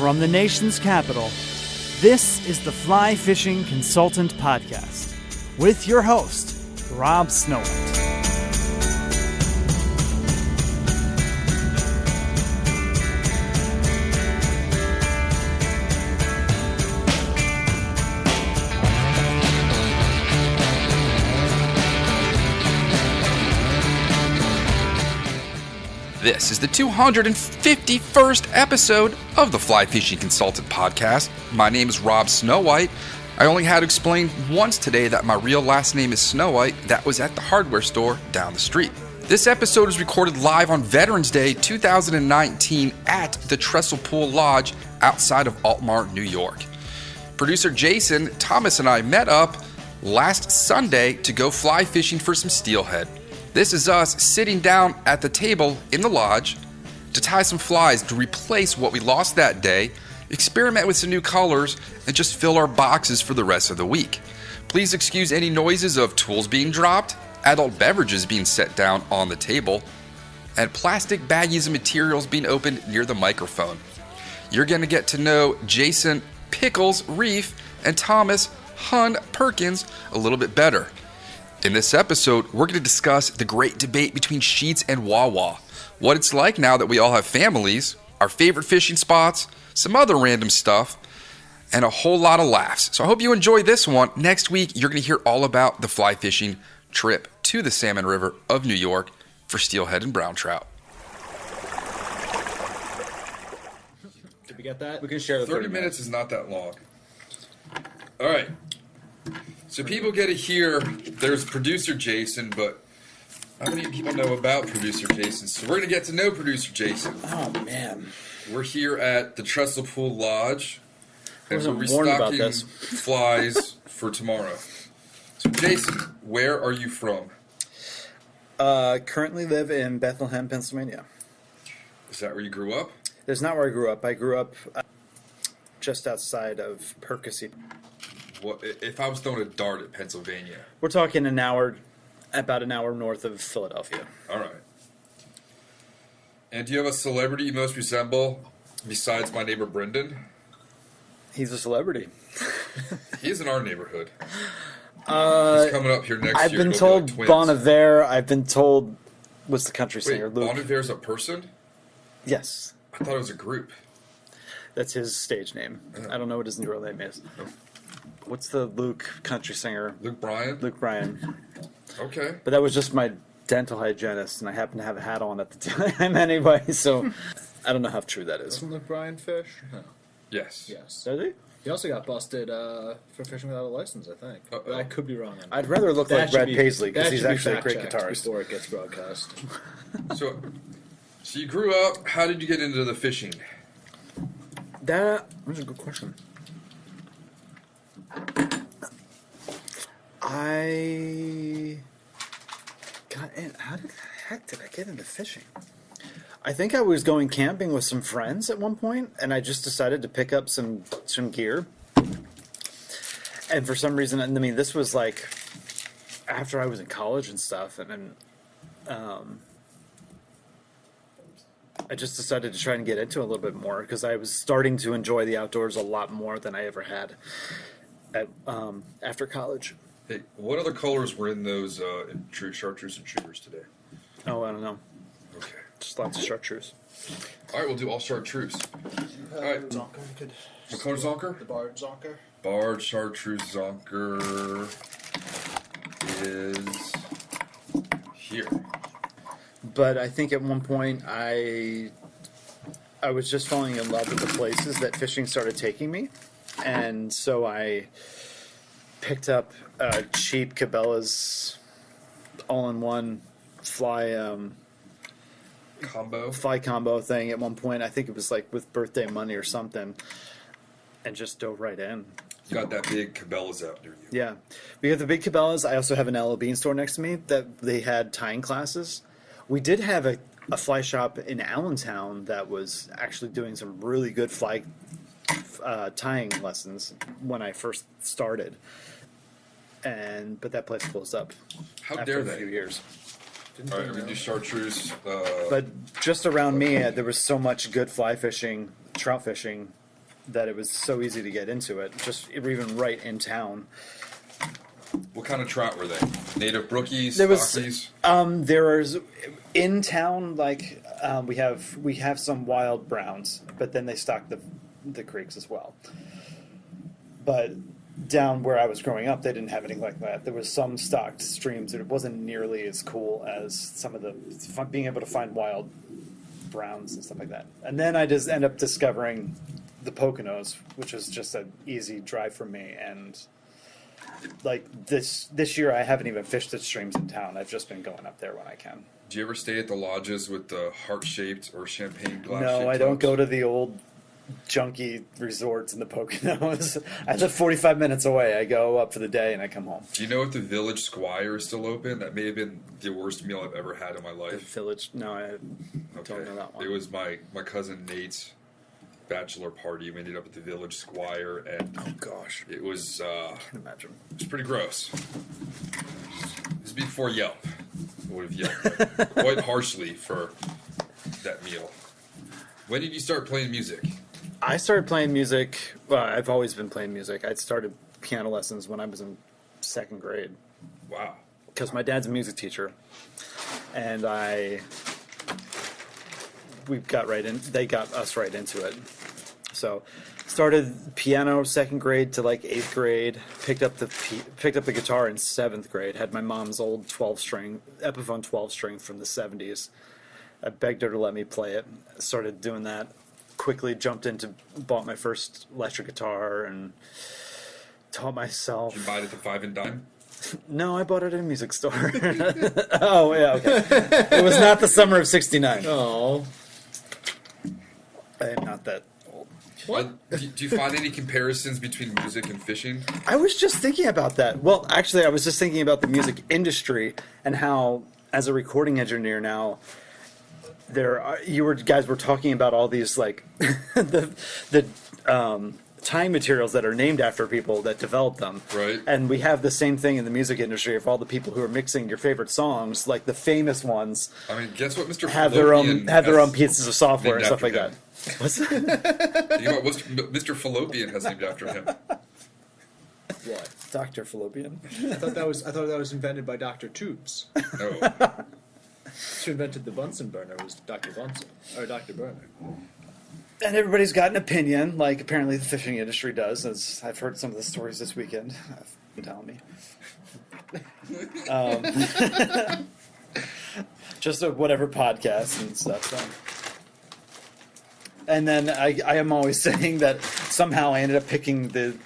From the nation's capital, this is the Fly Fishing Consultant Podcast with your host, Rob Snowhite. This is the 251st episode of the Fly Fishing Consultant Podcast. My name is Rob Snowhite. I only had to explain once today that my real last name is Snowhite. That was at the hardware store down the street. This episode was recorded live on Veterans Day 2019 at the Trestle Pool Lodge outside of Altmar, New York. Producer Jason, Thomas, and I met up last Sunday to go fly fishing for some steelhead. This is us sitting down at the table in the lodge to tie some flies to replace what we lost that day, experiment with some new colors, and just fill our boxes for the rest of the week. Please excuse any noises of tools being dropped, adult beverages being set down on the table, and plastic baggies of materials being opened near the microphone. You're going to get to know Jason, Pickles, Reif, and Thomas, Perkins a little bit better. In this episode, we're going to discuss the great debate between sheets and wah-wah, what it's like now that we all have families, our favorite fishing spots, some other random stuff, and a whole lot of laughs. So I hope you enjoy this one. Next week, you're going to hear all about the fly fishing trip to the Salmon River of New York for steelhead and brown trout. Did we get that? We can share the 30 minutes is not that long. All right. So people get to hear there's producer Jason, but how many people know about producer Jason? So we're going to get to know producer Jason. Oh, man. We're here at the Trestle Pool Lodge, and we're warned about restocking this. flies for tomorrow. So Jason, where are you from? Currently live in Bethlehem, Pennsylvania. Is that where you grew up? That's not where I grew up. I grew up just outside of Perkins. What if I was throwing a dart at Pennsylvania? We're talking about an hour north of Philadelphia. All right. And do you have a celebrity you most resemble besides my neighbor Brendan? He's a celebrity. He's in our neighborhood. He's coming up here next I've year. been told Bon Iver. I've been told, what's the country singer? Wait, Luke. Bon Iver's a person? Yes. I thought it was a group. That's his stage name. I don't know what his real name is. What's the Luke country singer? Luke Bryan? Luke Bryan. Okay. But that was just my dental hygienist, and I happened to have a hat on at the time anyway, so I don't know how true that is. Doesn't Luke Bryan fish? No. Yes. Yes. Does he? He also got busted for fishing without a license, I think. Uh-oh. I could be wrong. I'd rather look like Brad Paisley, because he's actually a great guitarist guitarist. before it gets broadcast. So you grew up, how did you get into the fishing? That's a good question. I got in. How the heck did I get into fishing? I think I was going camping with some friends at one point, and I just decided to pick up some gear. And for some reason, I mean, this was like after I was in college and stuff, and then I just decided to try and get into it a little bit more because I was starting to enjoy the outdoors a lot more than I ever had after college. Hey, what other colors were in those chartreuse and tubers today? Oh, I don't know. Okay. Just lots of chartreuse. All right, we'll do all chartreuse. All right. Zonker, you could. What color zonker? The barred zonker. Barred chartreuse zonker is here. But I think at one point I was just falling in love with the places that fishing started taking me, and so I picked up a cheap Cabela's all-in-one fly combo thing at one point. I think it was like with birthday money or something, and just dove right in. You got that big Cabela's out near you. Yeah, we have the big Cabela's. I also have an L.O. Bean store next to me that they had tying classes. We did have a fly shop in Allentown that was actually doing some really good fly tying lessons when I first started. But that place closed up. How after dare a they? few years. All right, we do chartreuse. But just around me, there was so much good fly fishing, trout fishing, that it was so easy to get into it, just even right in town. What kind of trout were they? Native brookies, There was stockies? there's in town like we have some wild browns, but then they stock the creeks as well. But down where I was growing up, they didn't have anything like that. There was some stocked streams, but it wasn't nearly as cool as some of the being able to find wild browns and stuff like that. And then I just end up discovering the Poconos, which is just an easy drive for me. And like this year, I haven't even fished the streams in town. I've just been going up there when I can. Do you ever stay at the lodges with the heart-shaped or champagne glass? No, I don't go to the old junky resorts in the Poconos. I live 45 minutes away. I go up for the day and I come home. Do you know if the Village Squire is still open? That may have been the worst meal I've ever had in my The life. Village? No, I don't know that one. It was my cousin Nate's bachelor party. We ended up at the Village Squire, and Oh gosh, it was I can imagine. it was pretty gross. This is before Yelp. I would have yelled quite harshly for that meal. When did you start playing music? I started playing music. Well, I've always been playing music. I started piano lessons when I was in second grade Wow. because my dad's a music teacher, and we got right in. They got us right into it. So, started piano second grade to like eighth grade. Picked up the guitar in seventh grade. Had my mom's old 12-string Epiphone 12-string from the 70s. I begged her to let me play it. Started doing that. Quickly bought my first electric guitar and taught myself. Did you buy it at the Five and Dime? No, I bought it at a music store. Oh, yeah, okay. It was not the summer of '69. Oh. I am not that old. Do you find any comparisons between music and fishing? I was just thinking about that. Well, actually, I was just thinking about the music industry and how, as a recording engineer now, guys were talking about all these like the tying materials that are named after people that developed them. Right. And we have the same thing in the music industry of all the people who are mixing your favorite songs, like the famous ones. I mean, guess what, Mr. Have their Fallopian own pieces of software and named stuff like after that. What's that? You know what Mr. Fallopian has named after him? What? Dr. Fallopian. I thought that was invented by Dr. Tubes. No. Who invented the Bunsen burner was Dr. Bunsen or Dr. Burner. And everybody's got an opinion, like apparently the fishing industry does, as I've heard some of the stories this weekend. Been telling me. Just whatever podcasts and stuff. So. And then I am always saying that somehow I ended up picking the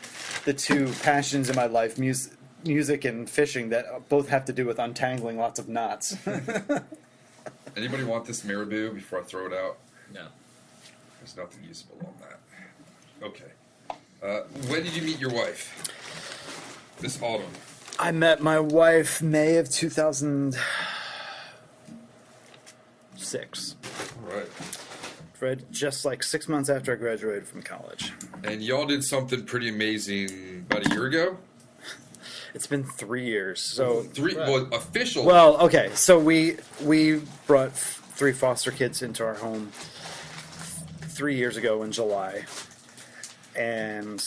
two passions in my life, music and fishing, that both have to do with untangling lots of knots. Anybody want this marabou before I throw it out? No. There's nothing usable on that. Okay. When did you meet your wife? This autumn. I met my wife May of 2006. All right. Right, just like 6 months after I graduated from college. And y'all did something pretty amazing about a year ago? It's been 3 years. So Well, official. Well, okay. So we brought 3 foster kids into our home 3 years ago in July, and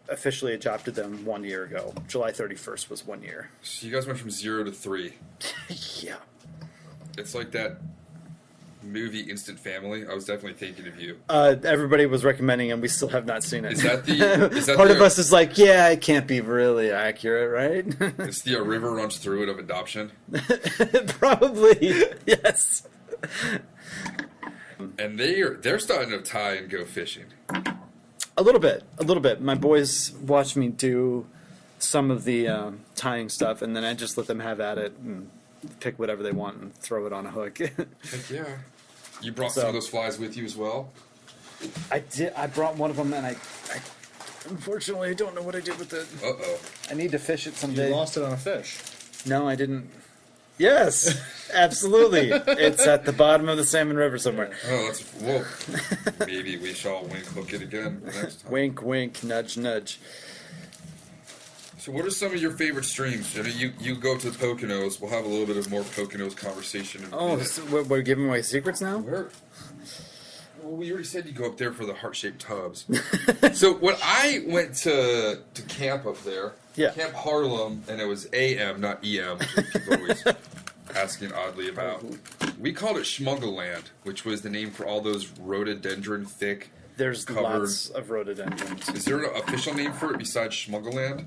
officially adopted them 1 year ago. July 31st was 1 year. So you guys went from 0 to 3. Yeah. It's like that movie Instant Family. I was definitely thinking of you. Everybody was recommending, and we still have not seen it. Is that Part of us is like, yeah, it can't be really accurate, right? It's the river runs through it of adoption. Probably, yes. And they're starting to tie and go fishing. A little bit. My boys watch me do some of the tying stuff, and then I just let them have at it and pick whatever they want and throw it on a hook. Heck yeah. You brought some of those flies with you as well? I did. I brought one of them, and I unfortunately I don't know what I did with it. Uh-oh. I need to fish it someday. You lost it on a fish. No, I didn't. Yes, absolutely. It's at the bottom of the Salmon River somewhere. Oh, whoa. Maybe we shall wink hook it again next time. Wink, wink, nudge, nudge. So what are some of your favorite streams? I mean, you go to the Poconos. We'll have a little bit of more Poconos conversation. In a minute. So we're giving away secrets now? Where? Well, we already said you go up there for the heart-shaped tubs. So when I went to camp up there, Yeah. Camp Harlem, and it was AM, not EM, which people always asking oddly about. We called it Schmuggle-land, which was the name for all those rhododendron thick. There's covered. lots of rhododendrons. Is there an official name for it besides Schmuggle-land?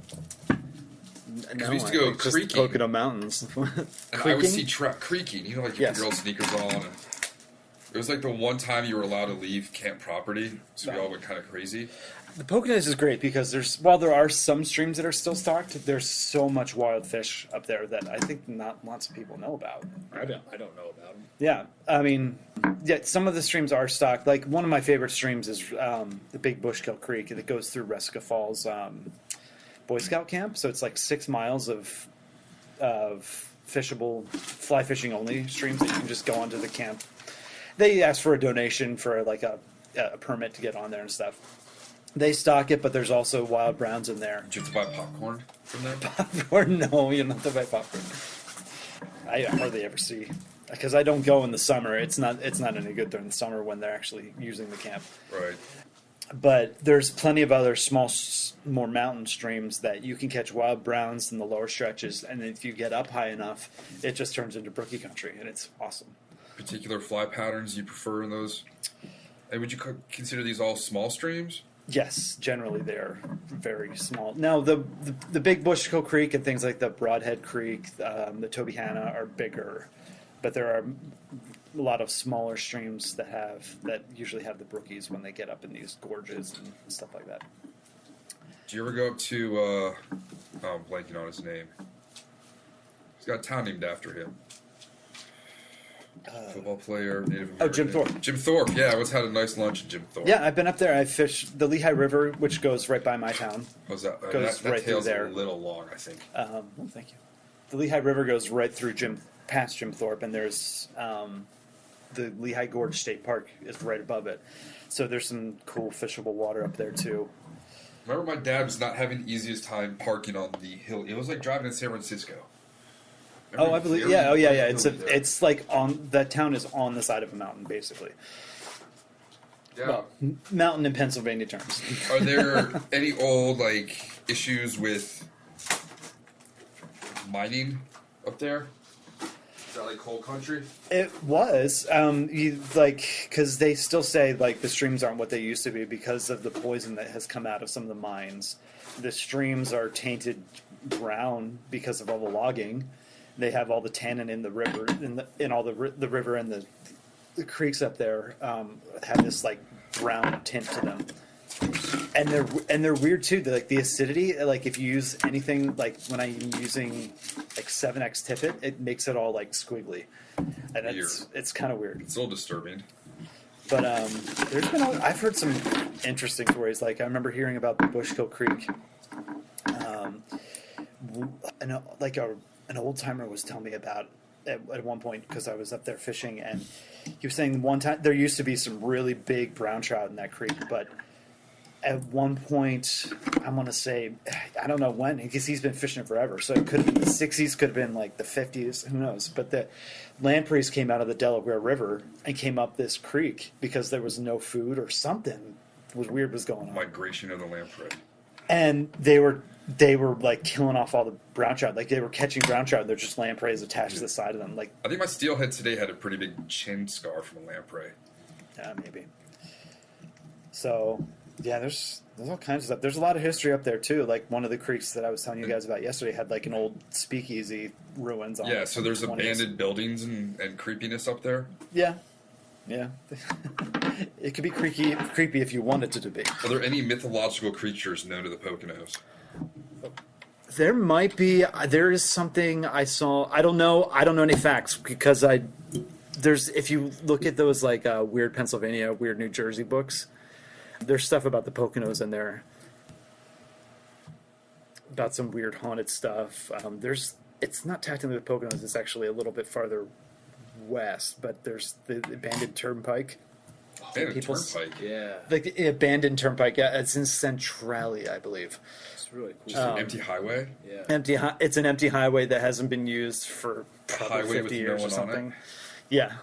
No, we used to I go think just creeking. Pocono Mountains. And I would see trout creaking. You know, like you Yes. put your old sneakers on. And it was like the one time you were allowed to leave camp property, so we all went kind of crazy. The Poconos is great because while there are some streams that are still stocked, there's so much wild fish up there that I think not lots of people know about. I don't know about them. Yeah, I mean, yeah, some of the streams are stocked. Like one of my favorite streams is the Big Bushkill Creek that goes through Resica Falls Boy Scout camp. So it's like 6 miles of fishable, fly fishing only streams that you can just go onto the camp. They ask for a donation for like a permit to get on there and stuff. They stock it, but there's also wild browns in there. Did you have to buy popcorn from there? Popcorn? No, you don't have to buy popcorn. I hardly ever see, because I don't go in the summer. It's not any good during the summer when they're actually using the camp. Right. But there's plenty of other small, more mountain streams that you can catch wild browns in the lower stretches, and if you get up high enough, it just turns into brookie country, and it's awesome. Particular fly patterns you prefer in those? And would you consider these all small streams? Yes, generally they're very small. Now the Big Bushkill Creek and things like the Broadhead Creek, the Tobyhanna are bigger, but there are a lot of smaller streams that usually have the brookies when they get up in these gorges and stuff like that. Do you ever go up to? I'm blanking on his name. He's got a town named after him. Football player, Native American. Oh, Jim Thorpe. Jim Thorpe, yeah, I once had a nice lunch at Jim Thorpe. Yeah, I've been up there. I fished the Lehigh River, which goes right by my town. Was that Goes that right through tail's there. a little long, I think. Well, thank you. The Lehigh River goes right through past Jim Thorpe, and there's the Lehigh Gorge State Park is right above it. So there's some cool fishable water up there too. Remember, my dad was not having the easiest time parking on the hill. It was like driving in San Francisco. Oh, I believe. Yeah. Oh, yeah. Yeah. It's like that town is on the side of a mountain, basically. Yeah. Well, mountain in Pennsylvania terms. Are there any old issues with mining up there? Is that like coal country? It was, because they still say the streams aren't what they used to be because of the poison that has come out of some of the mines. The streams are tainted brown because of all the logging. They have all the tannin in the river, in all the river and the creeks up there have this brown tint to them, and they're weird too. The acidity, if you use anything when I'm using 7X tippet, it makes it all squiggly, and it's kind of weird. It's a little disturbing. But there's been I've heard some interesting stories. I remember hearing about the Bushkill Creek. An old timer was telling me about at one point because I was up there fishing, and he was saying one time there used to be some really big brown trout in that creek, but at one point I'm gonna say I don't know when because he's been fishing forever, so it could have been the 60s, could have been the 50s, who knows? But the lampreys came out of the Delaware River and came up this creek because there was no food or something was going on. Migration of the lamprey. And they were killing off all the brown trout. They were catching brown trout, and they're just lampreys attached to the side of them. I think my steelhead today had a pretty big chin scar from a lamprey. Yeah, maybe. So, yeah, there's all kinds of stuff. There's a lot of history up there too. One one of the creeks that I was telling you guys about yesterday had an old speakeasy ruins on it. Yeah, so there's 20s. abandoned buildings and creepiness up there. Yeah. Yeah. It could be creepy if you want it to be. Are there any mythological creatures known to the Poconos? There might be. There is something I saw. I don't know any facts because if you look at those Weird Pennsylvania, Weird New Jersey books, there's stuff about the Poconos in there. About some weird haunted stuff. It's not technically the Poconos, it's actually a little bit farther west, but there's the abandoned turnpike. Abandoned turnpike? Yeah. The abandoned turnpike, yeah, it's in Centralia, I believe. It's really cool. Just an empty highway? Yeah. It's an empty highway that hasn't been used for probably 50 years or something. Yeah.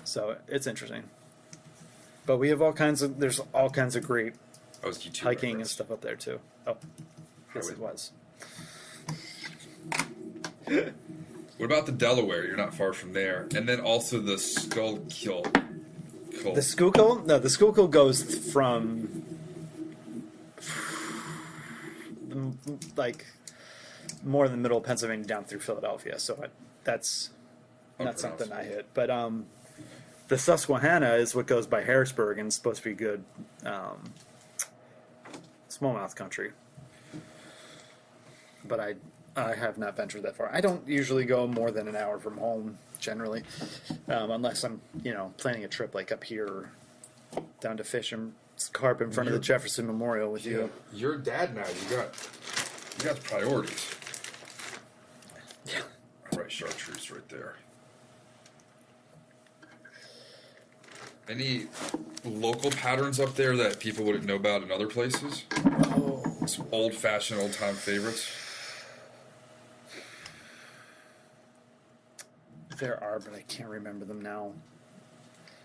So it's interesting. But we have there's all kinds of great I was YouTube hiking and reference. stuff up there too. Oh, yes, it was. What about the Delaware? You're not far from there. And then also the Schuylkill. The Schuylkill? No, the Schuylkill goes from like more in the middle of Pennsylvania down through Philadelphia. So that's not something I hit. But the Susquehanna is what goes by Harrisburg and it's supposed to be good smallmouth country. But I have not ventured that far. I don't usually go more than an hour from home, generally, unless I'm, planning a trip like up here or down to fish and carp in front of the Jefferson Memorial with you. You're a dad now. You got priorities. Yeah. All right, chartreuse right there. Any local patterns up there that people wouldn't know about in other places? Oh. Some old-fashioned, old-time favorites? There are, but I can't remember them now.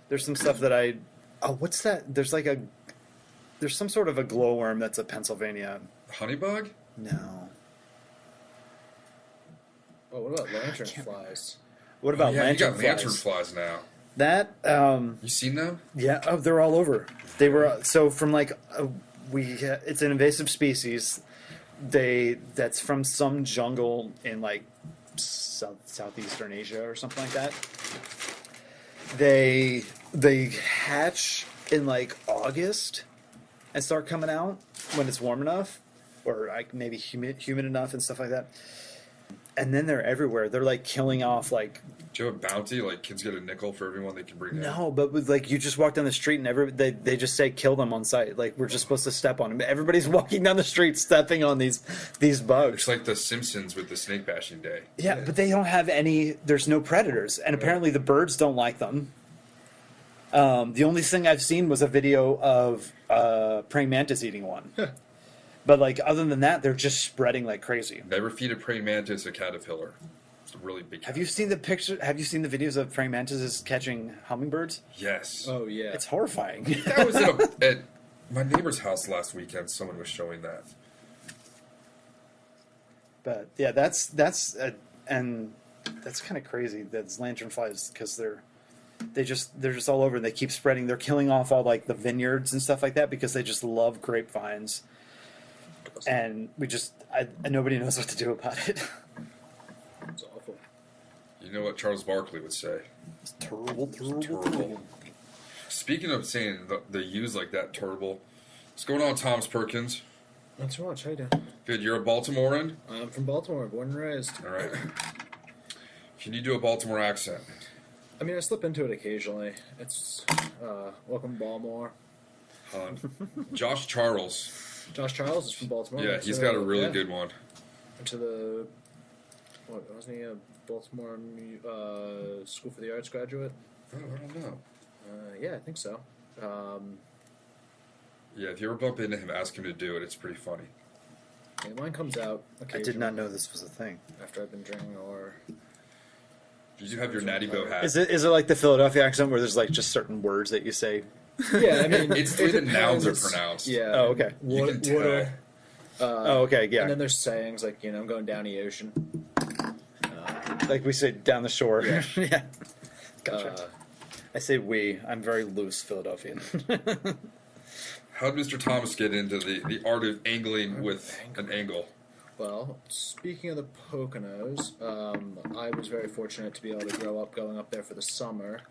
There's some stuff that what's that? There's some sort of a glowworm that's a Pennsylvania. Honeybug? No. Oh, what about lantern flies? What about Yeah, lantern you got flies? lantern flies now. That, You seen them? yeah, oh, they're all over. They were, so from it's an invasive species. That's from some jungle in Southeastern Asia or something like that. They hatch in August and start coming out when it's warm enough or maybe humid enough and stuff like that. And then they're everywhere. They're killing off Do you have a bounty? Kids get a nickel for everyone they can bring in? No, but with you just walk down the street and they just say kill them on sight. We're just supposed to step on them. Everybody's walking down the street stepping on these bugs. It's like the Simpsons with the snake bashing day. Yeah, but they don't have any. There's no predators, and apparently the birds don't like them. The only thing I've seen was a video of praying mantis eating one. But other than that, they're just spreading like crazy. Never feed a praying mantis a caterpillar. It's a really big. Have you seen the picture? Have you seen the videos of praying mantises catching hummingbirds? Yes. Oh, yeah. It's horrifying. That was at my neighbor's house last weekend. Someone was showing that. But yeah, that's kind of crazy. That's lanternflies because they're just all over. And they keep spreading. They're killing off all the vineyards and stuff like that because they just love grapevines. And nobody knows what to do about it. It's awful. You know what Charles Barkley would say? It's terrible. Speaking of saying the use like that, terrible. What's going on, Thomas Perkins? Not too much. How you doing? Good. You're a Baltimorean? I'm from Baltimore, born and raised. All right. Can you do a Baltimore accent? I mean, I slip into it occasionally. It's welcome to Baltimore. Josh Charles. Josh Charles is from Baltimore. Yeah, he's got a really good one. Went to the wasn't he a Baltimore School for the Arts graduate? Oh, I don't know. Yeah, I think so. Yeah, if you ever bump into him, ask him to do it. It's pretty funny. Yeah, mine comes out I occasionally. did not know this was a thing. After I've been drinking or. You do have your Natty Bow hat. Is it like the Philadelphia accent where there's just certain words that you say? Yeah, I mean, It's the way the nouns are pronounced. Yeah. Oh, okay. You can tell. Water. Oh, okay, yeah. And then there's sayings like, I'm going down the ocean. Like we say down the shore. Yeah. Yeah. Gotcha. I say we. I'm very loose Philadelphian. How did Mr. Thomas get into the art of angling with an angle? Well, speaking of the Poconos, I was very fortunate to be able to grow up going up there for the summer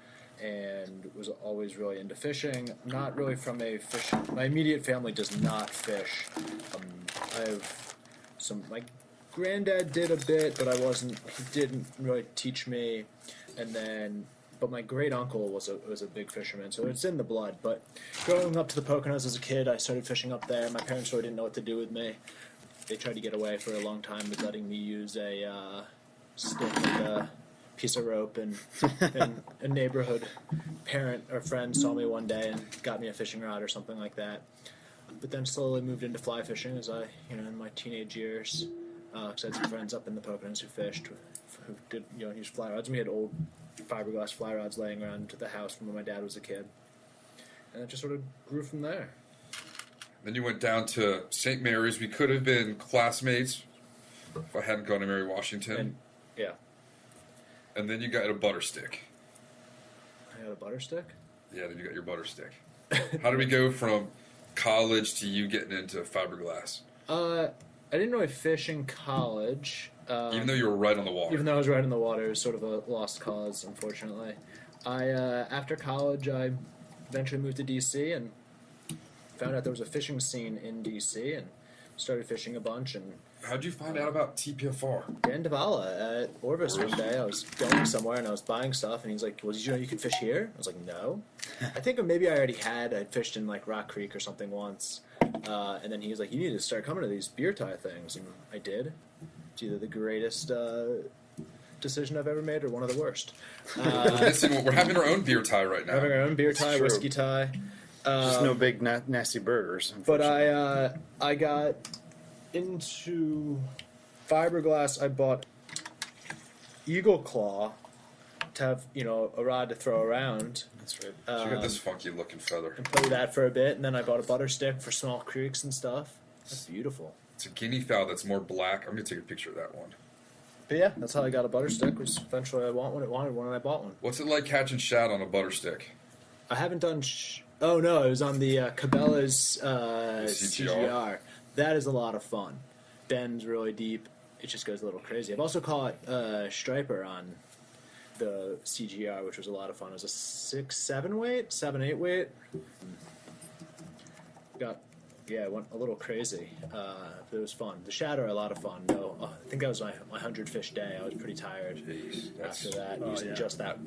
and was always really into fishing. Not really from a fish. My immediate family does not fish. My granddad did a bit, but he didn't really teach me. But my great uncle was a big fisherman, so it's in the blood. But growing up to the Poconos as a kid, I started fishing up there. My parents really didn't know what to do with me. They tried to get away for a long time with letting me use a stick and a piece of rope, and a neighborhood parent or friend saw me one day and got me a fishing rod or something like that. But then slowly moved into fly fishing as I, in my teenage years, because I had some friends up in the Poconos who fished, who did, use fly rods. And we had old fiberglass fly rods laying around the house from when my dad was a kid. and it just sort of grew from there. Then you went down to St. Mary's. We could have been classmates if I hadn't gone to Mary Washington. And yeah, And then you got a butter stick. I got a butter stick. Yeah, then you got your butter stick. How did we go from college to you getting into fiberglass? I didn't really fish in college. Even though you were right on the water. Even though I was right in the water, it was sort of a lost cause, unfortunately. After college, I eventually moved to DC and found out there was a fishing scene in DC and started fishing a bunch. And How'd you find out about TPFR? Dan Davala at Orvis one day, I was going somewhere and I was buying stuff, and he's like, "Well, did you know you could fish here?" I was like, "No." I think maybe I'd fished in like Rock Creek or something once. And then he was like, "You need to start coming to these beer tie things," and I did. It's either the greatest decision I've ever made or one of the worst. Listen, we're having our own beer tie right now. Having our own beer tie, true. whiskey tie. Just no big nasty burgers. But I got into fiberglass. I bought Eagle Claw to have, a rod to throw around. That's right. So you got this funky looking feather. And play that for a bit, and then I bought a butter stick for small creeks and stuff. That's beautiful. It's a guinea fowl that's more black. I'm going to take a picture of that one. But yeah, that's how I got a butter stick, was eventually I wanted one, and I bought one. What's it like catching shad on a butter stick? I haven't done... Oh, no, it was on the Cabela's CGR. CGR. That is a lot of fun. Bends really deep. It just goes a little crazy. I've also caught striper on the CGR, which was a lot of fun. It was a 6-7 weight, 7-8 weight. It went a little crazy. But it was fun. The shad are a lot of fun. No, I think that was my 100 fish day. I was pretty tired after that, using just that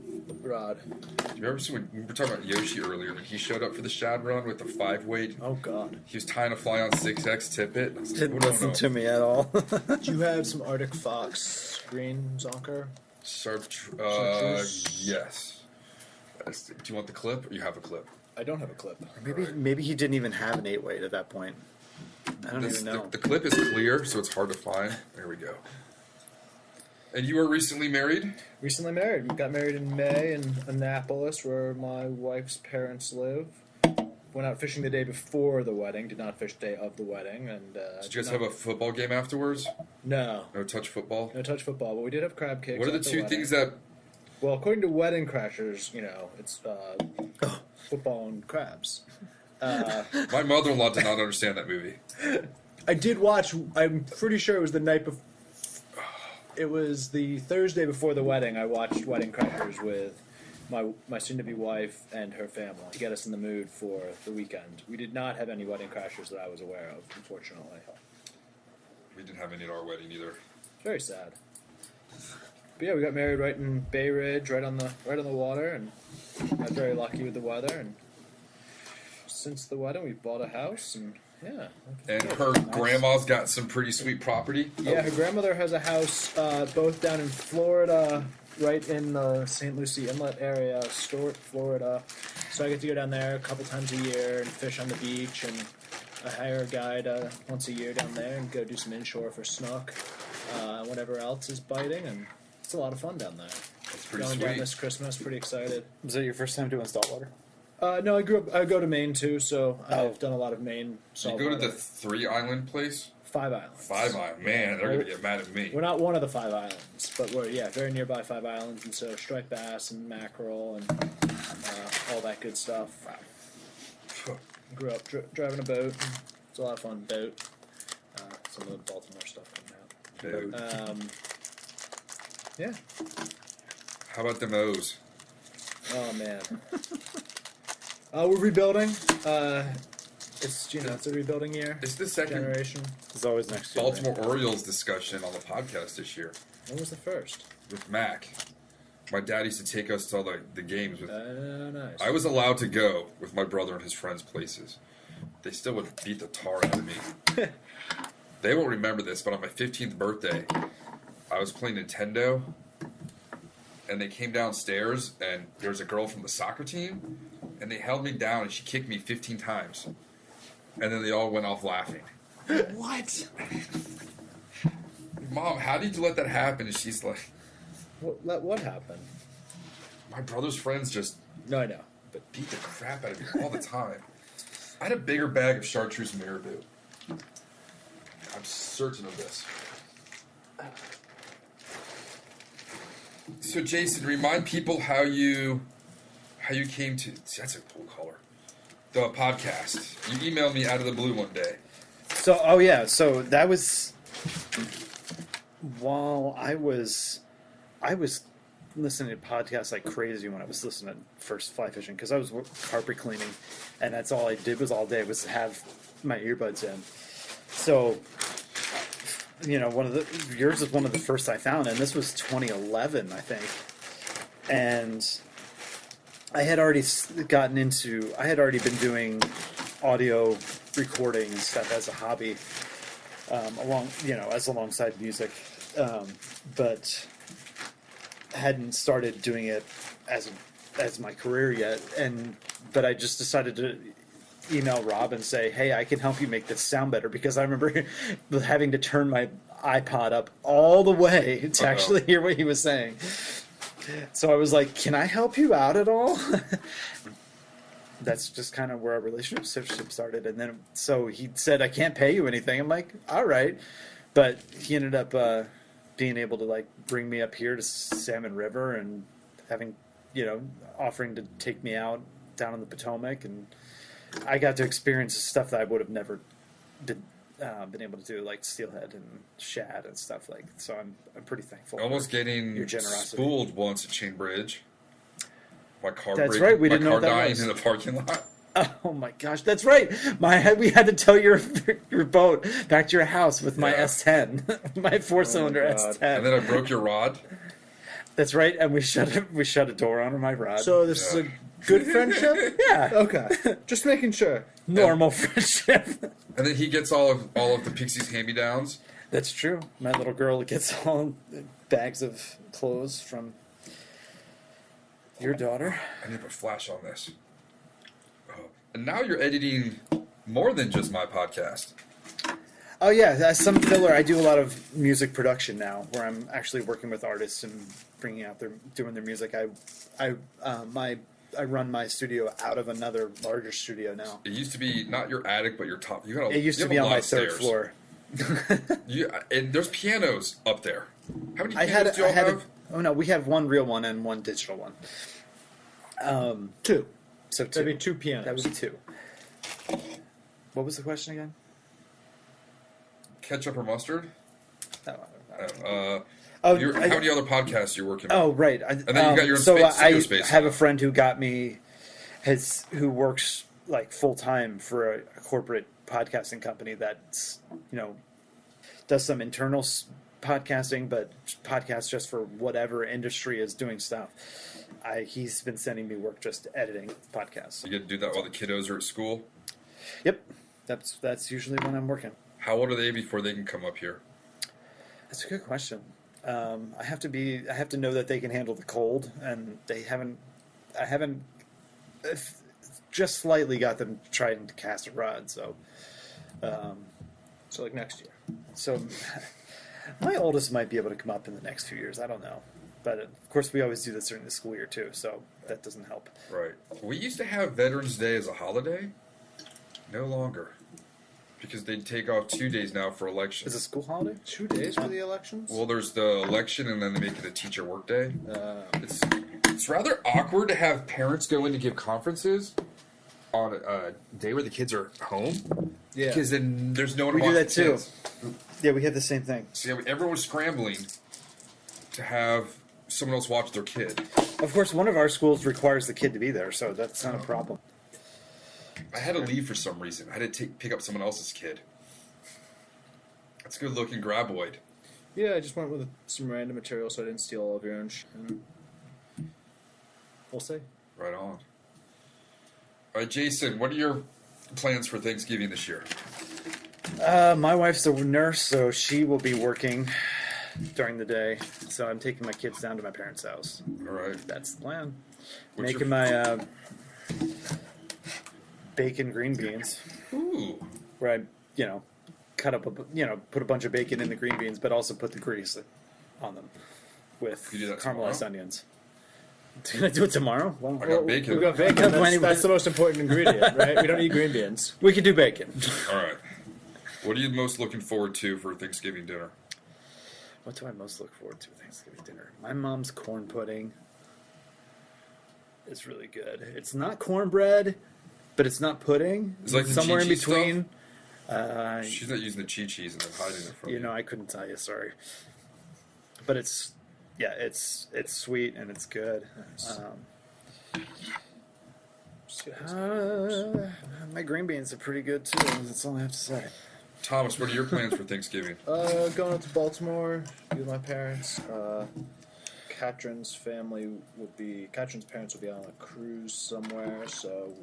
rod. Do you ever see when we were talking about Yoshi earlier, when he showed up for the shad run with the 5 weight? Oh, God. He was tying a fly on 6X tippet. I was like, Didn't listen to me at all. Do you have some Arctic Fox green zonker? Yes. Do you want the clip, or you have a clip? I don't have a clip. Maybe he didn't even have an 8-weight at that point. I don't even know. The clip is clear, so it's hard to find. There we go. And you were recently married? Recently married. We got married in May in Annapolis, where my wife's parents live. Went out fishing the day before the wedding. Did not fish the day of the wedding. And did you guys have a football game afterwards? No. No touch football? No touch football, but we did have crab cakes. What are the two things that... Well, according to Wedding Crashers, it's football and crabs. My mother-in-law did not understand that movie. I did watch... I'm pretty sure it was the night before... It was the Thursday before the wedding. I watched Wedding Crashers with my soon-to-be wife and her family to get us in the mood for the weekend. We did not have any Wedding Crashers that I was aware of, unfortunately. We didn't have any at our wedding either. Very sad. But yeah, we got married right in Bay Ridge, right on the water, and got very lucky with the weather. And since the wedding, we bought a house, and yeah. And her grandma's got some pretty sweet property. Yeah, her grandmother has a house both down in Florida, right in the St. Lucie Inlet area, Stuart, Florida. So I get to go down there a couple times a year and fish on the beach, and I hire a guide once a year down there and go do some inshore for snook, whatever else is biting, and it's a lot of fun down there. That's pretty Going sweet. down this Christmas, pretty excited. Was that your first time doing saltwater? No, I go to Maine too, so I've done a lot of Maine You saltwater. go to the 3-island place? 5 Islands. 5 Island. Man, they're going to get mad at me. We're not one of the 5 islands, but we're very nearby 5 islands, and so striped bass and mackerel and all that good stuff. Grew up driving a boat. And it's a lot of fun. Boat. Some of the Baltimore stuff coming out. Dude. Yeah. How about them O's? Oh man. We're rebuilding. It's it's a rebuilding year. It's the second generation. It's always next year. Baltimore Orioles discussion on the podcast this year When was the first? with Mac. My dad used to take us to all the games. Nice. I was allowed to go with my brother and his friends' places. They still would beat the tar out of me. They won't remember this, but on my 15th birthday, I was playing Nintendo, and they came downstairs, and there was a girl from the soccer team, and they held me down, and she kicked me 15 times. And then they all went off laughing. What? Mom, how did you let that happen? And she's like, What happened? my brother's friends just... No, I know. but beat the crap out of me all the time. I had a bigger bag of chartreuse marabou. I'm certain of this. So, Jason, remind people how you came to. That's a cool color. The podcast. You emailed me out of the blue one day. So that was while I was listening to podcasts like crazy when I was listening to first fly fishing because I was carpet cleaning, and that's all I did was all day was have my earbuds in. So, yours is one of the first I found, and this was 2011, I think, and I had already been doing audio recording and stuff as a hobby, alongside music, but hadn't started doing it as my career yet. But I just decided to email Rob and say, hey, I can help you make this sound better, because I remember having to turn my iPod up all the way to actually hear what he was saying. So I was like, can I help you out at all? That's just kind of where our relationship started. And then, so he said, I can't pay you anything. I'm like, all right. But he ended up being able to like bring me up here to Salmon River and offering to take me out down in the Potomac. And I got to experience stuff that I would have never been able to do, like steelhead and shad and stuff like. So I'm pretty thankful. Almost getting your generosity. Spooled once at Chain Bridge. My car. That's right. We didn't know what that dying was. in the parking lot. Oh my gosh, that's right. We had to tow your boat back to your house with my S10, my 4-cylinder S10. And then I broke your rod. That's right, and we shut a door on my rod. So this is a good friendship? Yeah. Okay. Just making sure. Normal friendship. And then he gets all of the Pixies hand-me-downs. That's true. My little girl gets all bags of clothes from your daughter. I need to put flash on this. Oh. And now you're editing more than just my podcast. Oh yeah, as some filler. I do a lot of music production now, where I'm actually working with artists and bringing out doing their music. I run my studio out of another larger studio now. It used to be not your attic, but your top. It used to be on my third floor. And there's pianos up there. How many pianos do you all have? Oh no, we have one real one and one digital one. Two. So two. That'd be two pianos. That would be two. What was the question again? Ketchup or mustard? Oh, how many other podcasts you're working on? Oh, right. And then you got your own studio space. I have a friend who got me, who works like full time for a corporate podcasting company that's, does some internal podcasting, but podcasts just for whatever industry is doing stuff. He's been sending me work just editing podcasts. You get to do that while the kiddos are at school? Yep. That's usually when I'm working. How old are they before they can come up here? That's a good question. I have to know that they can handle the cold, and I haven't just slightly got them trying to cast a rod. So like next year. So my oldest might be able to come up in the next few years. I don't know, but of course we always do this during the school year too. So that doesn't help. Right. We used to have Veterans Day as a holiday. No longer. Because they take off 2 days now for elections. Is it a school holiday? 2 days for the elections? Well, there's the election, and then they make it a teacher work day. It's rather awkward to have parents go in to give conferences on a day where the kids are home. Yeah. Because then there's no one to We do watch that the too. kids. Yeah, we have the same thing. So everyone's scrambling to have someone else watch their kid. Of course, one of our schools requires the kid to be there, so that's not a problem. I had to leave for some reason. I had to pick up someone else's kid. That's a good-looking graboid. Yeah, I just went with some random material so I didn't steal all of your own we'll see. Right on. All right, Jason, what are your plans for Thanksgiving this year? My wife's a nurse, so she will be working during the day. So I'm taking my kids down to my parents' house. All right. That's the plan. What's Making my bacon green beans, Ooh. where I, cut up, put a bunch of bacon in the green beans, but also put the grease on them with You do that caramelized tomorrow? onions. Can I do it tomorrow? I got bacon. We got bacon. That's the most important ingredient, right? We don't eat green beans. We can do bacon. All right. What are you most looking forward to for Thanksgiving dinner? What do I most look forward to Thanksgiving dinner? My mom's corn pudding is really good. It's not cornbread, but it's not pudding. It's like the somewhere in cheat cheese between. She's not using the cheat cheese and then hiding it from you. I couldn't tell you. Sorry, but it's sweet and it's good. My green beans are pretty good too. That's all I have to say. Thomas, what are your plans for Thanksgiving? Going up to Baltimore with my parents. Katrin's parents will be on a cruise somewhere, so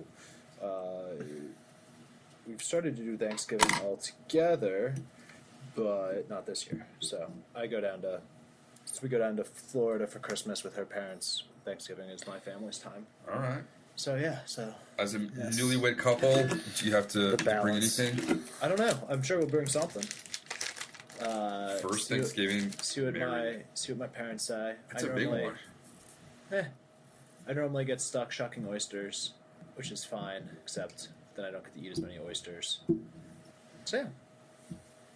we've started to do Thanksgiving all together, but not this year. So we go down to Florida for Christmas with her parents. Thanksgiving is my family's time. All right. So As a newlywed couple, do you have to bring anything? I don't know. I'm sure we'll bring something. First Thanksgiving. See what my parents say. That's a big one. I normally get stuck shucking oysters, which is fine, except then I don't get to eat as many oysters. So yeah.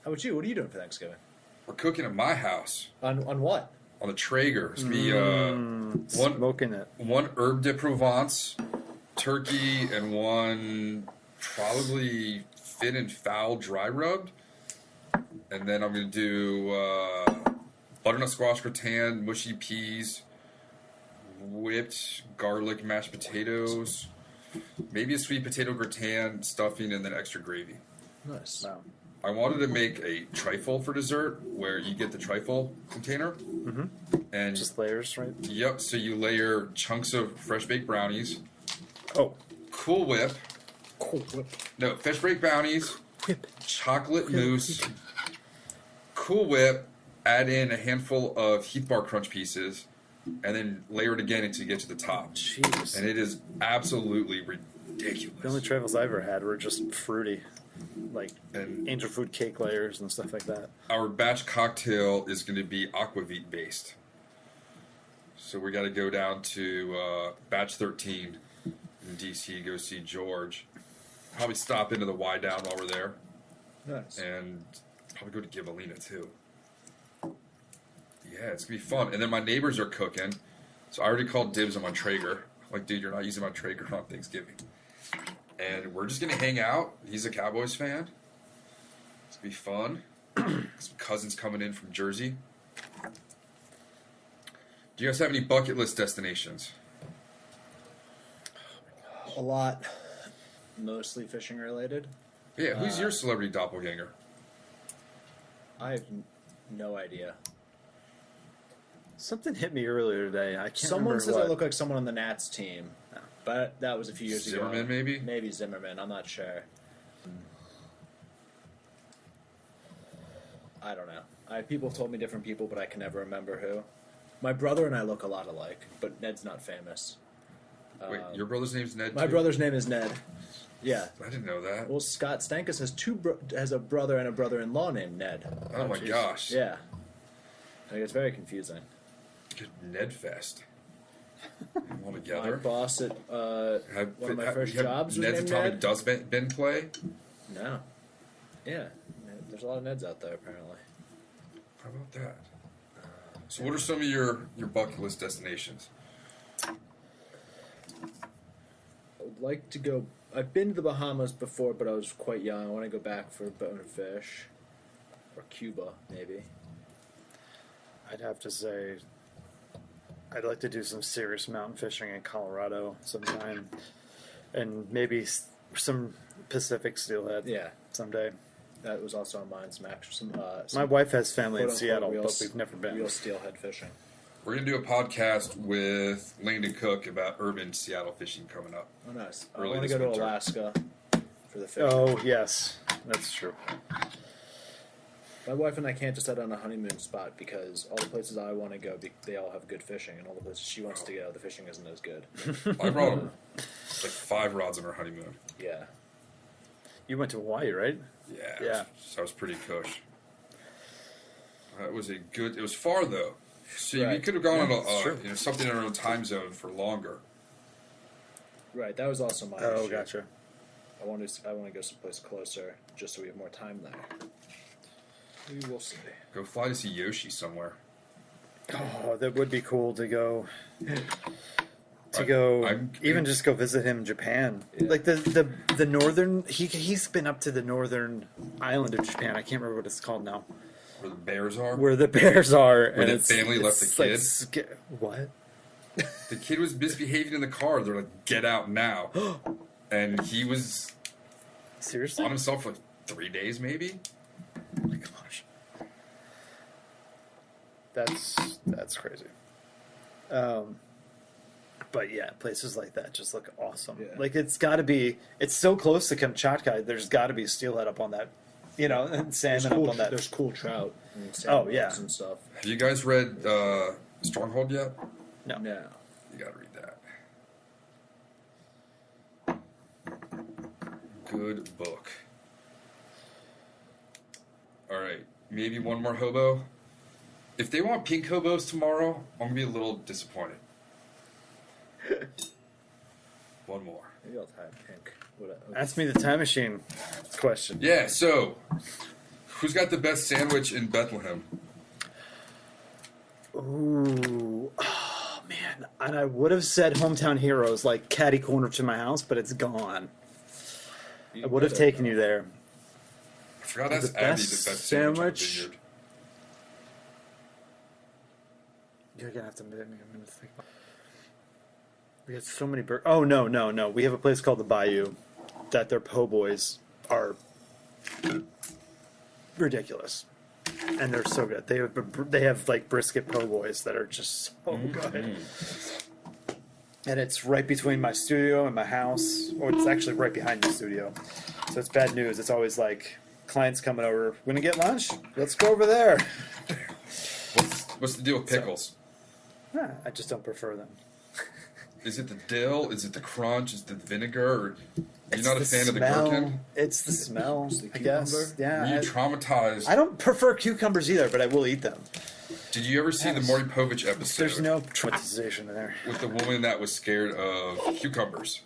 How about you? What are you doing for Thanksgiving? We're cooking at my house. On what? On the Traeger. It's me Smoking it. one herb de Provence turkey and one probably fin and fowl dry rubbed. And then I'm going to do butternut squash gratin, mushy peas, whipped garlic mashed potatoes, maybe a sweet potato gratin, stuffing, and then extra gravy. Nice. Wow. I wanted to make a trifle for dessert, where you get the trifle container, and Just layers, right? yep. So you layer chunks of fresh baked brownies, Oh, Cool Whip, no fresh baked brownies, whip. chocolate mousse, Cool Whip. Add in a handful of Heath Bar Crunch pieces, and then layer it again until you get to the top. Jeez. And it is absolutely ridiculous. The only trifles I ever had were just fruity, like And- angel food cake layers and stuff like that. Our batch cocktail is going to be aquavit based. So we got to go down to batch 13 in DC, go see George. Probably stop into the Y Down while we're there, Nice. and probably go to Givalina too. Yeah, it's going to be fun. And then my neighbors are cooking, so I already called dibs on my Traeger. Like, dude, you're not using my Traeger on Thanksgiving. And we're just going to hang out. He's a Cowboys fan. It's going to be fun. Some cousins coming in from Jersey. Do you guys have any bucket list destinations? A lot. Mostly fishing related. Yeah, who's your celebrity doppelganger? I have no idea. Something hit me earlier today. I can't Someone remember says what. I look like someone on the Nats team, but that was a few years ago. Zimmerman, maybe? Maybe Zimmerman. I'm not sure. I don't know. People have told me different people, but I can never remember who. My brother and I look a lot alike, but Ned's not famous. Wait, your brother's name's Ned My too? brother's name is Ned. Yeah. I didn't know that. Well, Scott Stankus has a brother and a brother-in-law named Ned. Oh my gosh. Yeah. I think it's very confusing. Good Ned Fest. All My together. boss at one of my first jobs was Ned's named Atomic Ned. Dust Bin play? No. Yeah. There's a lot of Neds out there, apparently. How about that? So what are some of your bucket list destinations? I would like to go... I've been to the Bahamas before, but I was quite young. I want to go back for bonefish. Or Cuba, maybe. I'd have to say, I'd like to do some serious mountain fishing in Colorado sometime, and maybe some Pacific steelhead. Yeah. Someday. That was also on mine. Some My wife has family in quote-unquote Seattle, real but we've never been. Real steelhead fishing. We're going to do a podcast with Landon Cook about urban Seattle fishing coming up. Oh, nice. I Early want to this go to winter. Alaska for the fishing. Oh, yes. That's true. My wife and I can't decide on a honeymoon spot because all the places I want to go, they all have good fishing, and all the places she wants to go, the fishing isn't as good. I brought him like 5 rods on our honeymoon. Yeah. You went to Hawaii, right? Yeah. Yeah. So I was pretty cush. It was far though. So we Right. could have gone Yeah, on that's true. something in our own time zone for longer. Right, that was also my Oh, issue. gotcha. I want to go someplace closer, just so we have more time there. We will see. Go fly to see Yoshi somewhere. Oh, that would be cool to go. I'm- Just go visit him in Japan. Yeah. Like the northern. He's been up to the northern island of Japan. I can't remember what it's called now. Where the bears are. Where the bears are. Where the family left the kid? What? The kid was misbehaving in the car. They're like, "Get out now!" And he was Seriously? on himself for like 3 days, maybe. Oh my gosh. That's crazy. But yeah, places like that just look awesome. Yeah. Like it's so close to Kamchatka. There's got to be steelhead up on that, and salmon up on that. There's cool trout and Oh, salmon yeah. and stuff. Have you guys read Stronghold yet? No. No. You gotta read that. Good book. All right, maybe one more hobo. If they want pink hobos tomorrow, I'm gonna be a little disappointed. One more. Maybe I'll tie pink. Ask me the time machine question. Yeah, so who's got the best sandwich in Bethlehem? Ooh, oh man! And I would have said Hometown Heroes, like catty corner to my house, but it's gone. I would have taken you there. I forgot that's The Abby, best the best sandwich on the sandwich? vineyard. You're gonna have to make me a minute to think about. We had so many burgers. Oh no! We have a place called the Bayou, that their po' boys are ridiculous, and they're so good. They have like brisket po' boys that are just so good. And it's right between my studio and my house, or it's actually right behind my studio. So it's bad news. It's always like clients coming over. We're gonna get lunch. Let's go over there. What's the deal with pickles? I just don't prefer them. Is it the dill? Is it the crunch? Is it the vinegar? Or are you not a the fan of the smell. gherkin? It's the smell, the I guess. cucumber? Yeah. Were you traumatized? I don't prefer cucumbers either, but I will eat them. Did you ever see the Maury Povich episode? There's no traumatization there. With the woman that was scared of cucumbers.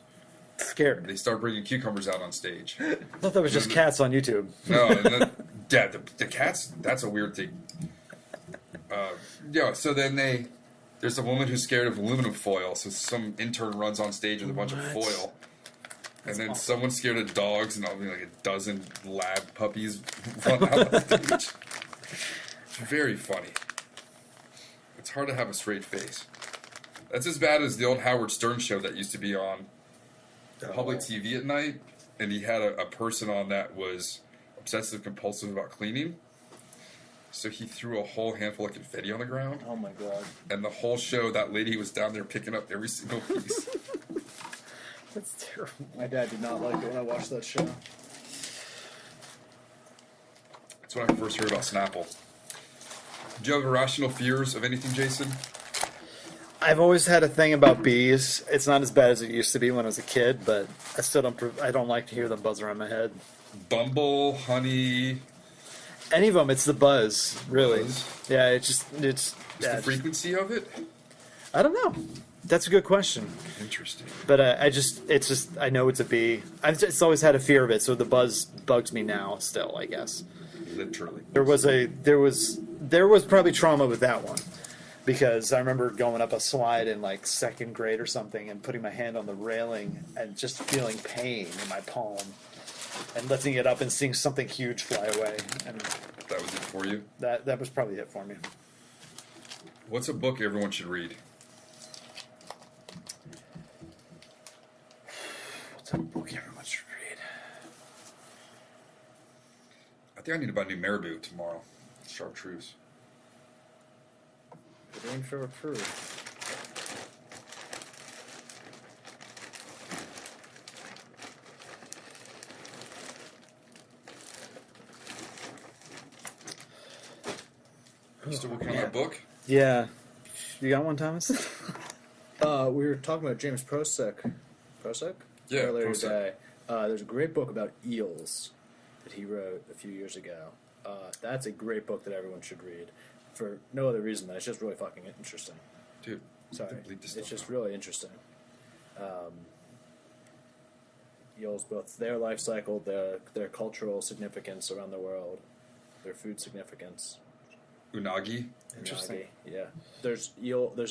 Scared. They start bringing cucumbers out on stage. I thought that was just cats on YouTube. No, and then, yeah, the cats, that's a weird thing. So then there's a woman who's scared of aluminum foil, so some intern runs on stage with a bunch of What? foil. And then someone's scared of dogs, and I'll be like a dozen lab puppies run out on stage. It's very funny. It's hard to have a straight face. That's as bad as the old Howard Stern show that used to be on public TV at night, and he had a person on that was obsessive compulsive about cleaning. So he threw a whole handful of confetti on the ground, Oh my god. and the whole show, that lady was down there picking up every single piece. That's terrible. My dad did not like it when I watched that show. That's when I first heard about Snapple. Do you have irrational fears of anything, Jason? I've always had a thing about bees. It's not as bad as it used to be when I was a kid, but I still don't. I don't like to hear them buzz around my head. Bumble, honey, Any of them, it's the buzz, really. Buzz? Yeah, it's the frequency of it? I don't know. That's a good question. Interesting. But I know it's a bee. I've just always had a fear of it, so the buzz bugs me now. Still, I guess Literally. there was probably trauma with that one, because I remember going up a slide in like second grade or something and putting my hand on the railing and just feeling pain in my palm, and lifting it up and seeing something huge fly away, and That was it for you? that was probably it for me. What's a book everyone should read? What's a book everyone should read? I think I need to buy a new Marabou tomorrow. Chartreuse. Going for a crew. You still working on that book? Yeah, you got one, Thomas? We were talking about James Prosek. Yeah, Earlier Prosek. today. There's a great book about eels that he wrote a few years ago. That's a great book that everyone should read. for no other reason than it's just really fucking interesting. Dude, Sorry, bleep this it's stuff just out. really interesting. Eels, both their life cycle, their cultural significance around the world, their food significance. Unagi. Interesting. Unagi, yeah. There's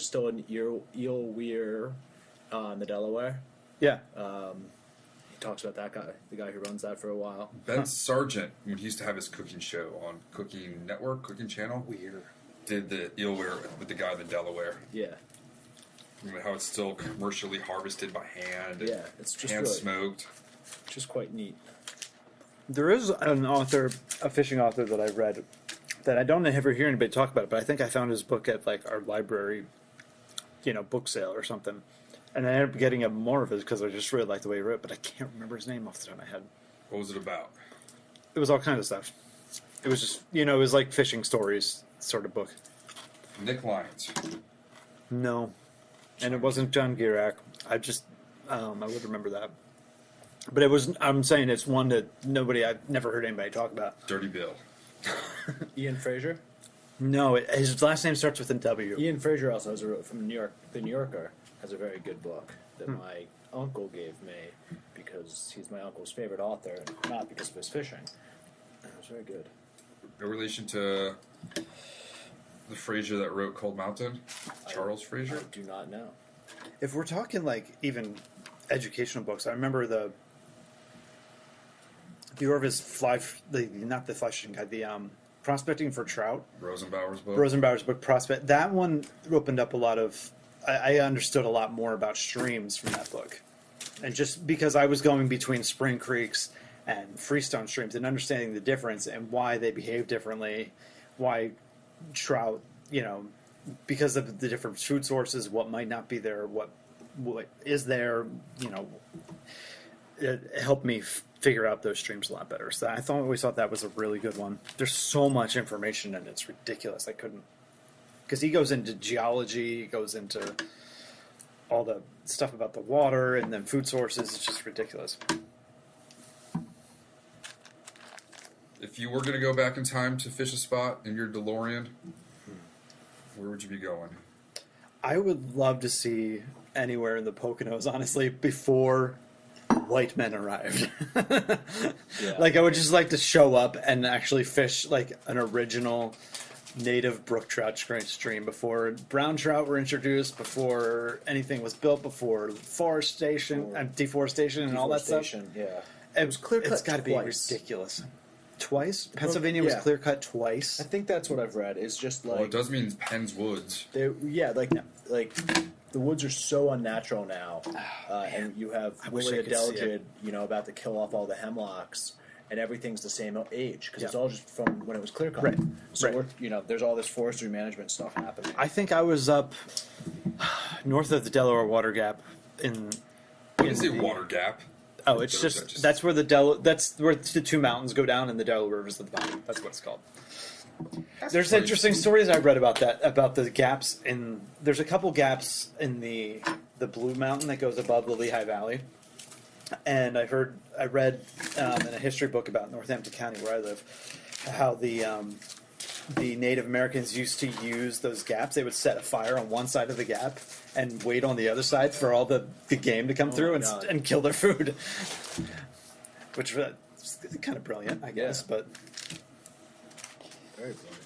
still an eel weir in the Delaware. Yeah. He talks about that guy, the guy who runs that for a while. Ben Sargent, when he used to have his cooking show on Cooking Network, Cooking Channel, Weird. did the eelware with the guy in the Delaware. Yeah, I mean, how it's still commercially harvested by hand. And yeah. It's just hand really, smoked. just quite neat. There is an author, a fishing author that I read that I don't ever hear anybody talk about it, but I think I found his book at like our library, book sale or something. And I ended up getting more of his because I just really liked the way he wrote, but I can't remember his name off the top of my head. What was it about? It was all kinds of stuff. It was just, it was like fishing stories sort of book. Nick Lyons. No. And it wasn't John Gierak. I would remember that. But I'm saying it's one that I've never heard anybody talk about. Dirty Bill. Ian Fraser. No, his last name starts with a W. Ian Fraser also has from New York. The New Yorker has a very good book that my uncle gave me because he's my uncle's favorite author, and not because of his fishing. It was very good. No relation to the Fraser that wrote Cold Mountain? Charles Fraser? I do not know. If we're talking like even educational books, I remember the Orvis not the fly fishing guide, the prospecting for trout. Rosenbauer's book? Rosenbauer's book Prospect. That one opened up a lot of. I understood a lot more about streams from that book, and just because I was going between spring creeks and freestone streams and understanding the difference and why they behave differently, why trout, because of the different food sources, what might not be there, what is there, it helped me figure out those streams a lot better. So I always thought that was a really good one. There's so much information and it's ridiculous. I couldn't, because he goes into geology, he goes into all the stuff about the water and then food sources. It's just ridiculous. If you were going to go back in time to fish a spot in your DeLorean, where would you be going? I would love to see anywhere in the Poconos, honestly, before white men arrived. Yeah. Like, I would just like to show up and actually fish like an original native brook trout stream before brown trout were introduced, before anything was built, before deforestation and all that stuff. Deforestation, yeah. It was clear-cut It's got to be twice. ridiculous. Twice? Pennsylvania was Yeah. clear cut twice. I think that's what I've read. It's just like Well, it does mean Penn's Woods. like the woods are so unnatural now, and you have I wish I Willie could see Adelgid, it. about to kill off all the hemlocks, and everything's the same age because it's Yeah. all just from when it was clear cut. Right. So Right. we're there's all this forestry management stuff happening. I think I was up north of the Delaware Water Gap in. What is it, Water Gap? Oh, it's Or is just that that's where that's where the two mountains go down and the Delaware River's at the bottom. That's what it's called. There's pretty interesting cool. stories I read about that, about the gaps in. There's a couple gaps in the Blue Mountain that goes above the Lehigh Valley, and I read in a history book about Northampton County where I live, how the Native Americans used to use those gaps. They would set a fire on one side of the gap and wait on the other side for all the game to come through my and, God. and kill their food, which was kind of brilliant, I guess. Yeah. But Very brilliant.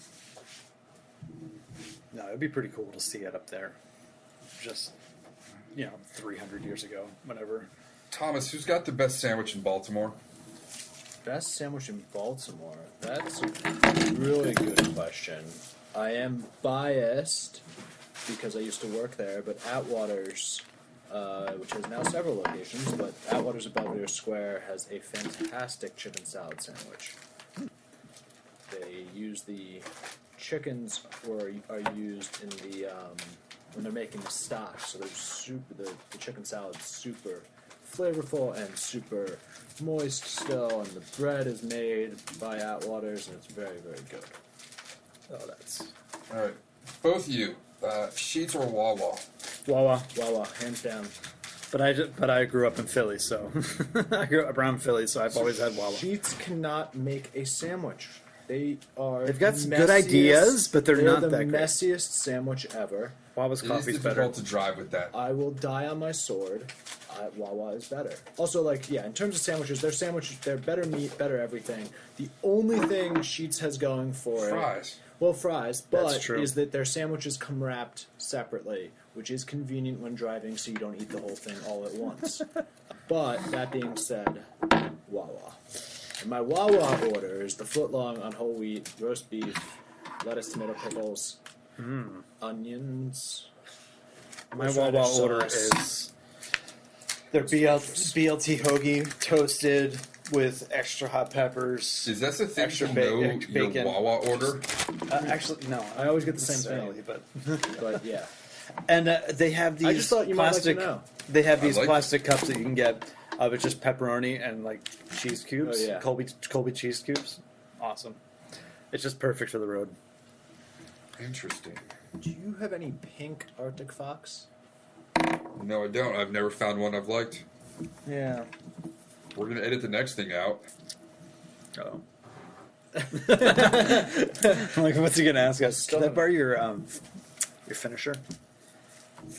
no, it'd be pretty cool to see it up there. Just 300 years ago, whatever. Thomas, who's got the best sandwich in Baltimore? Best sandwich in Baltimore? That's a really good question. I am biased because I used to work there, but Atwater's, which has now several locations, but Atwater's at Belvedere Square has a fantastic chicken salad sandwich. They use the chickens are used in the when they're making the stock, so they're the chicken salad's super flavorful and super moist still, and the bread is made by Atwater's, and it's very, very good. Oh, that's All right. Both of you, Sheets or Wawa? Wawa. Wawa, hands down. But I grew up in Philly, so I grew up around Philly, so I've always had Wawa. Sheets cannot make a sandwich. They are. They've got some messiest- good ideas, but they're not the that great. messiest sandwich ever. Wawa's It is coffee's better. difficult to drive with that. I will die on my sword. Wawa is better. Also, like, yeah, in terms of sandwiches, they're better meat, better everything. The only thing Sheets has going for it, Fries. well, fries, That's but true. is that their sandwiches come wrapped separately, which is convenient when driving, so you don't eat the whole thing all at once. But that being said, Wawa. And my Wawa order is the footlong on whole wheat, roast beef, lettuce, tomato, pickles, onions. My horseradish Wawa order sauce. is their BLT hoagie toasted with extra hot peppers. Is that the thing Extra to know bacon. your Wawa order? Actually, no. I always get the same necessarily, thing. but But yeah. and they have these I just thought you might like to plastic. know. They have these like plastic cups that you can get of it's just pepperoni and like cheese cubes. Oh, yeah. Colby cheese cubes. Awesome. It's just perfect for the road. Interesting. Do you have any pink Arctic fox? No, I don't. I've never found one I've liked. Yeah. We're going to edit the next thing out. Oh. Like, what's he gonna ask us? Can I borrow your finisher?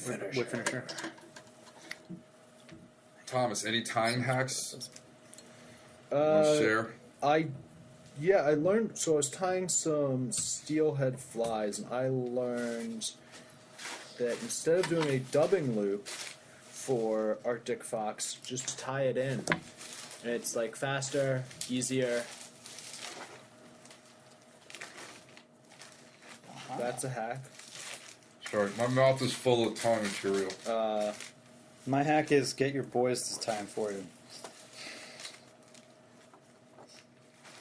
Wood finisher. Thomas, any tying hacks? Want Uh, to share? I learned. So I was tying some steelhead flies, and I learned that instead of doing a dubbing loop for Arctic fox, just tie it in, and it's like faster, easier. That's a hack. Sorry, my mouth is full of tying material. My hack is get your boys to tie 'em for you.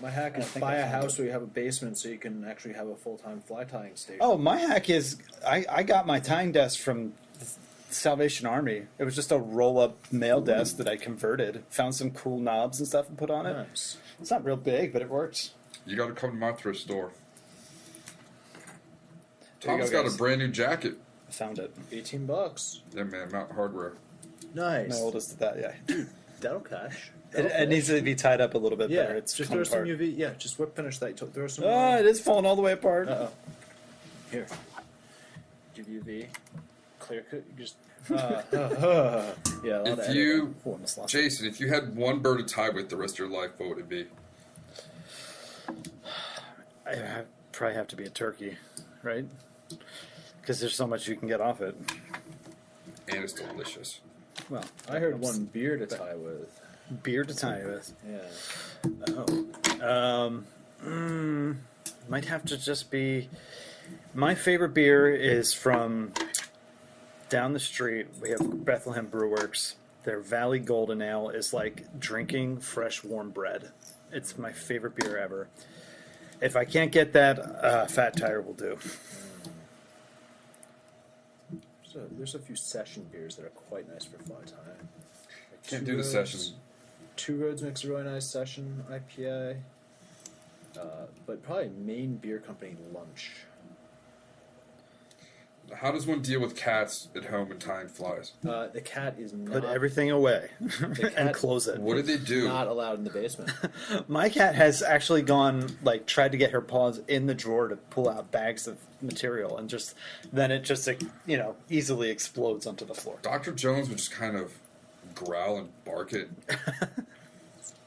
My hack I is think buy I a found house it. where you have a basement so you can actually have a full-time fly tying station. Oh, my hack is I got my tying desk from the Salvation Army. It was just a roll-up mail desk that I converted. Found some cool knobs and stuff and put on it. Nice. It's not real big, but it works. You got to come to my thrift store. There you Thomas go, got a guys. brand new jacket. I found it. $18. Yeah, man, Mount Hardware. Nice. My oldest did that, yeah. That'll cash. It needs to be tied up a little bit Yeah, better. It's just come throw some apart. UV. Yeah, just whip finish that. Throw some. Oh, it is falling all the way apart. Uh-oh. Here. Give UV. Clear cut. Just. Yeah. If you, Oh, almost lost it. Jason, if you had one bird to tie with the rest of your life, what would it be? I probably have to be a turkey, right? Because there's so much you can get off it. And it's delicious. Well, I heard one beer to tie with. beer to tie with. Yeah. Might have to just be. My favorite beer is from down the street. We have Bethlehem Brewworks. Their Valley Golden Ale is like drinking fresh warm bread. It's my favorite beer ever. If I can't get that, Fat Tire will do. So there's a few session beers that are quite nice for fly tying. Can't do the session. Two Roads makes a really nice session IPA. But probably main beer company Lunch. How does one deal with cats at home and tying flies? The cat is not. Put everything away and cat- close it. What did they do? Not allowed in the basement. My cat has actually gone, like, tried to get her paws in the drawer to pull out bags of material, and just then it just, easily explodes onto the floor. Dr. Jones would just kind of growl and bark at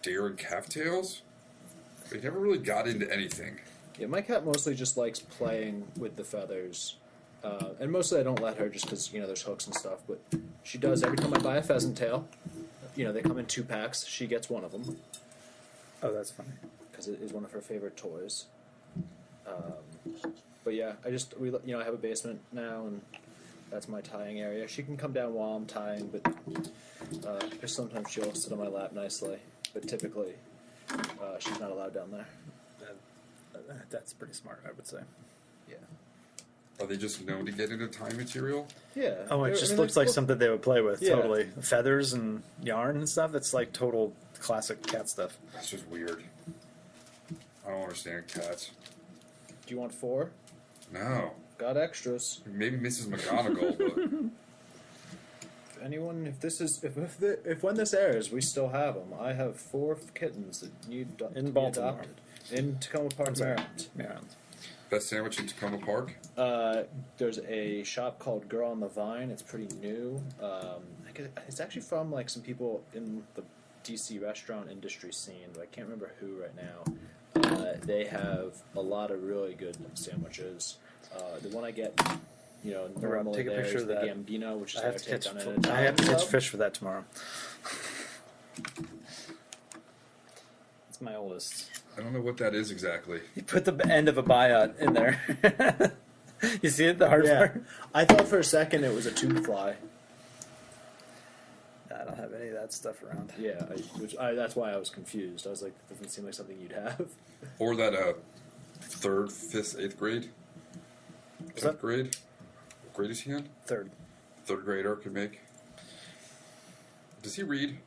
deer and calf tails. He never really got into anything. Yeah, my cat mostly just likes playing with the feathers. And mostly I don't let her just because, there's hooks and stuff. But she does every time I buy a pheasant tail. They come in 2 packs. She gets one of them Oh, that's funny. because it is one of her favorite toys. But yeah, I have a basement now, and that's my tying area. She can come down while I'm tying, but just sometimes she'll sit on my lap nicely. But typically, she's not allowed down there. That's pretty smart, I would say. Yeah. Are they just known to get into tying material? Yeah. Oh, it just looks like something they would play with, totally. Feathers and yarn and stuff, it's like total classic cat stuff. That's just weird. I don't understand cats. Do you want 4? No. Got extras. Maybe Mrs. McGonagall, but If when this airs, we still have them. I have 4 kittens that need to In be Baltimore. adopted. in Tacoma Park, Maryland. Best sandwich in Tacoma Park? There's a shop called Girl on the Vine. It's pretty new. It's actually from like some people in the DC restaurant industry scene, but I can't remember who right now. They have a lot of really good sandwiches. The one I get, normally take a there picture is of the that. Gambino, which is I have to catch. on an I have to catch sub. fish for that tomorrow. It's my oldest. I don't know what that is exactly. You put the end of a buyout in there. You see it? The hard Yeah, part. I thought for a second it was a tube fly. I don't have any of that stuff around. Yeah, that's why I was confused. I was like, that doesn't seem like something you'd have. Or that 3rd, 5th, 8th grade? 10th grade? What grade is he in? Third 3rd grader could make. Does he read?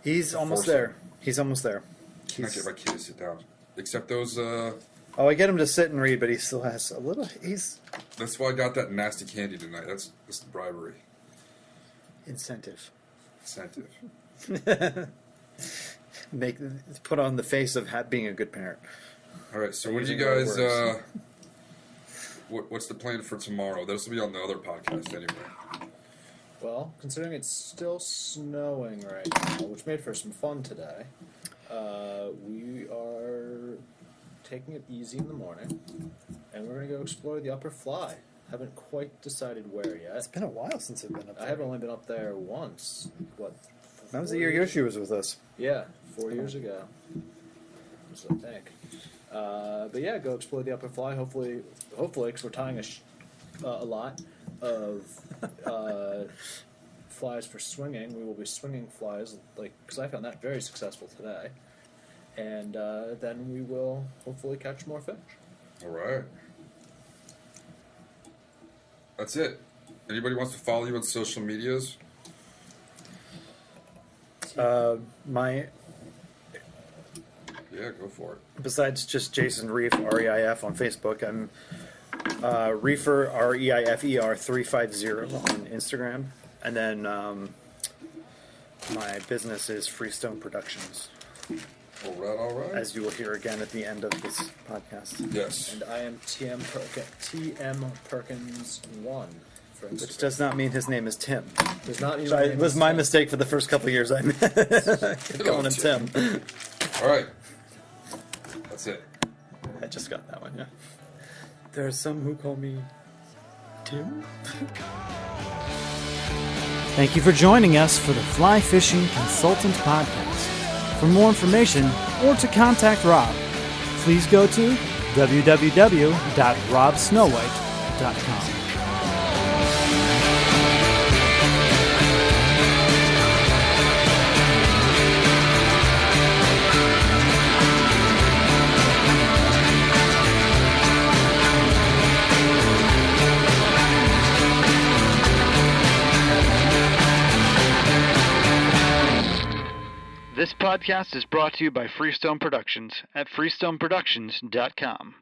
He's almost there. He's almost there. Can't get my kid to sit down. Except those, Oh, I get him to sit and read, but he still has a little. that's why I got that nasty candy tonight. That's bribery. Incentive. Put on the face of being a good parent. All right, so By what do you using the guys, right what's the plan for tomorrow? This will be on the other podcast anyway. Well, considering it's still snowing right now, which made for some fun today, we are taking it easy in the morning, and we're going to go explore the Upper Fly. Haven't quite decided where yet. It's been a while since I've been up there. I have only been up there once. That was the year Yoshi was with us. Yeah, 4 years ago. So I think. But yeah, go explore the Upper Fly. Hopefully, because we're tying a lot of flies for swinging. We will be swinging flies, because I found that very successful today. And then we will hopefully catch more fish. All right. That's it. Anybody wants to follow you on social medias? My Yeah, go for it. Besides just Jason Reif, REIF on Facebook, I'm Reifer, REIFER 350 on Instagram, and then my business is Freestone Productions, All right. as you will hear again at the end of this podcast. Yes. And I am TM Perkins 1 for Instagram. Which does not mean his name is Tim. Does not mean It was my mistake for the first couple of years. I kept calling him Tim. All right. That's it. I just got that one, yeah. There are some who call me Tim. Thank you for joining us for the Fly Fishing Consultant Podcast. For more information or to contact Rob, please go to www.robsnowhite.com. This podcast is brought to you by Freestone Productions at freestoneproductions.com.